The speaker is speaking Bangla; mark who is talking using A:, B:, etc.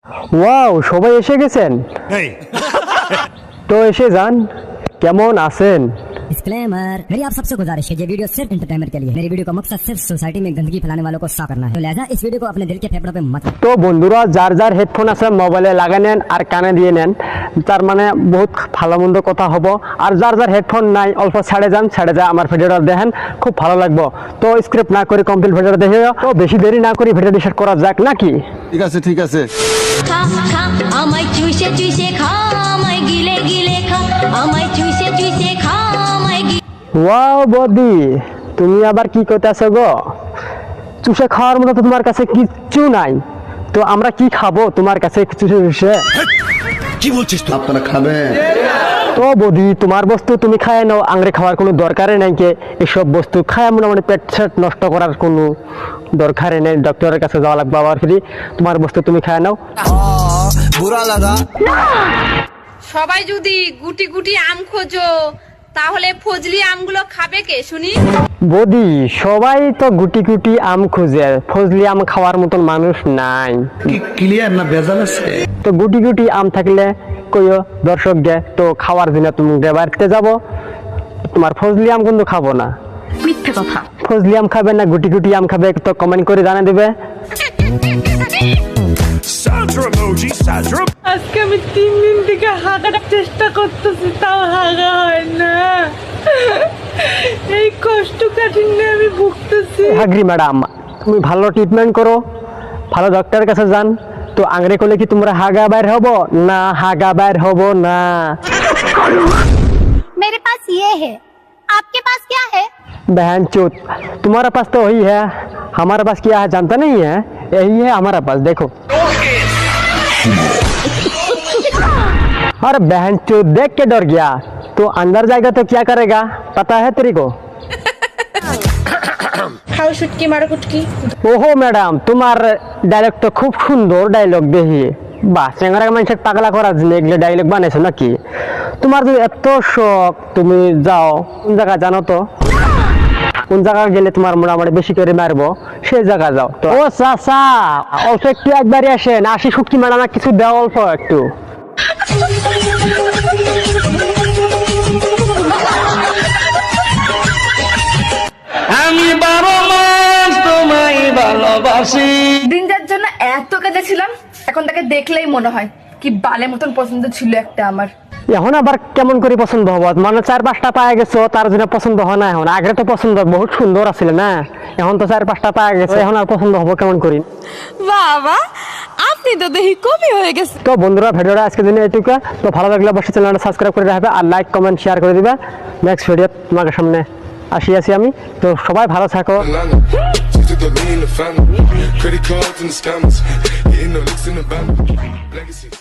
A: ওয়াও, সবাই এসে গেছেন। তো এসে যান, কেমন আছেন?
B: डिस्क्लेमर, मेरी आप सबसे गुजारिश है, ये वीडियो सिर्फ एंटरटेनमेंट के लिए। मेरी वीडियो का मकसद सिर्फ सोसाइटी में गंदगी फैलाने वालों को साफ करना है, तो लिहाजा इस वीडियो को अपने दिल के फेफड़ों पे मत।
A: তো বন্ধুরা, যার যার হেডফোন আছে মোবাইলে লাগাই নেন আর কানে দিয়ে নেন, তার মানে বহুত ভালো মন্দ কথা হবো। আর যার যার হেডফোন নাই অল্প ছাড়ে যান, ছাড়ে যা আমার ভিডিওটা দেখেন, খুব ভালো লাগবে। তো স্ক্রিপ্ট না করে কমপ্লিট ভিডিওটা দেখে তো বেশি দেরি না করে ভিডিও ডিসাইড করা যাক নাকি?
C: ঠিক আছে ঠিক আছে।
D: খা খা আমায় চুষে চুষে খা, আমায় গিলে গিলে খা, আমায় চুষে চুষে খা, আমায়
A: ওয়াও বদি, তুমি আবার কি করতেছো গো? চুষে খাওয়ার মতো তো তোমার কাছে কিচ্ছু নাই, তো আমরা কি খাবো তোমার কাছে চুষে চুষে?
E: কি বলছিস তুই?
C: আপনারা খাবেন?
A: তো বদি, তোমার বস্তু তুমি খায় নাও, আংরে খাওয়ার কোনো দরকারই নাই। কে এসব বস্তু খায় মোটামুটি পেট সেট নষ্ট করার কোনো দরকারই নেই, ডক্টরের কাছে যাওয়া লাগবে আবার ফ্রি। তোমার বস্তু তুমি খায় নাও।
E: বুড়া লাগা।
F: সবাই যদি গুটি গুটি আম খোঁজো, তাহলে ফজলি আমগুলো খাবে কে শুনি?
A: বদি, সবাই তো গুটি গুটি আম খুঁজে, ফজলি আম খাওয়ার মতন মানুষ নাই।
C: কি ক্লিয়ার না ভেজাল আছে?
A: তো গুটি গুটি আম থাকলে কইও দর্শক গে, তো খাওয়ার দিনে তুমি বাড়িতে যাব, তোমার ফজলি আম কিন্তু খাবো না।
F: মিথ্যে কথা।
A: ফজলি আম খাবে না গুটি গুটি আম খাবে, তো কমেন্ট করে জানা দিবে।
G: আজকে আমি 3 দিন থেকে হাগার চেষ্টা করতেছি, তাও হাগা হয় না। এই কষ্ট কাঠিন্যে আমি ভুগতেছি।
A: হাগরি ম্যাডাম, তুমি ভালো ট্রিটমেন্ট করো, ভালো ডক্টরের কাছে যান। তো আংরে করলে কি তোমরা হাগা বাইর হব না? হাগা বাইর হব না।
D: मेरे पास ये है, आपके पास क्या है?
A: बहन चोत, तुम्हारा पास तो वही है, हमारे पास क्या है जानता नहीं है, यही है हमारा पास, देखो। अरे बहन चोत, देख के डर गया, तो अंदर जाएगा तो क्या करेगा पता है तेरे को?
G: খাও শুটকি মারো কুটকি।
A: ওহো ম্যাডাম, তোমার ডায়লগ তো খুব সুন্দর ডায়লগ দেখি। বাহ, চেঙ্গারা মানুষের পাগলা করার জন্য এগুলো ডায়লগ বানাইছো নাকি? তোমার যদি এত শখ, তুমি যাও কোন জায়গা জানো তো? কোন জায়গা গেলে তোমার মোটামুটি বেশি করে মারবো, সেই জায়গা যাও। তো ও চাচা, অল্প একটু একবারই আসেন, আসি শুটকি ম্যাডাম কিছু দাও অল্প একটু।
E: আমি 12 মাস তোমায় ভালোবাসি।
G: দিন যার জন্য এত কাঁদেছিলাম, এখন তাকে দেখলেই মনে হয় কি বালের মতন পছন্দ ছিল একটা আমার।
A: এখন আবার কেমন করে পছন্দ হবো? মানে 4-5টা পায়ে গেছো, তার জন্য পছন্দ হয় না এখন? আগে তো পছন্দ বহুত সুন্দর আছিল না, এখন তো 4-5টা পায়ে গেছে, এখন আর পছন্দ হবো কেমন করি?
F: বাবা, আপনি তো দেখি কমই হয়ে গেছে।
A: তো বন্ধুরা, ভিডিওটা আজকের জন্য এটুকু। তো ভালো লাগলে অবশ্যই চ্যানেলটা সাবস্ক্রাইব করে রাখবে আর লাইক কমেন্ট শেয়ার করে দিবা। নেক্সট ভিডিও তোমাদের সামনে আসি আমি। তো সবাই ভালো থাকো।
H: She took the lean, the family. Credit cards and the scammers. Hitting the licks in the band. Legacies.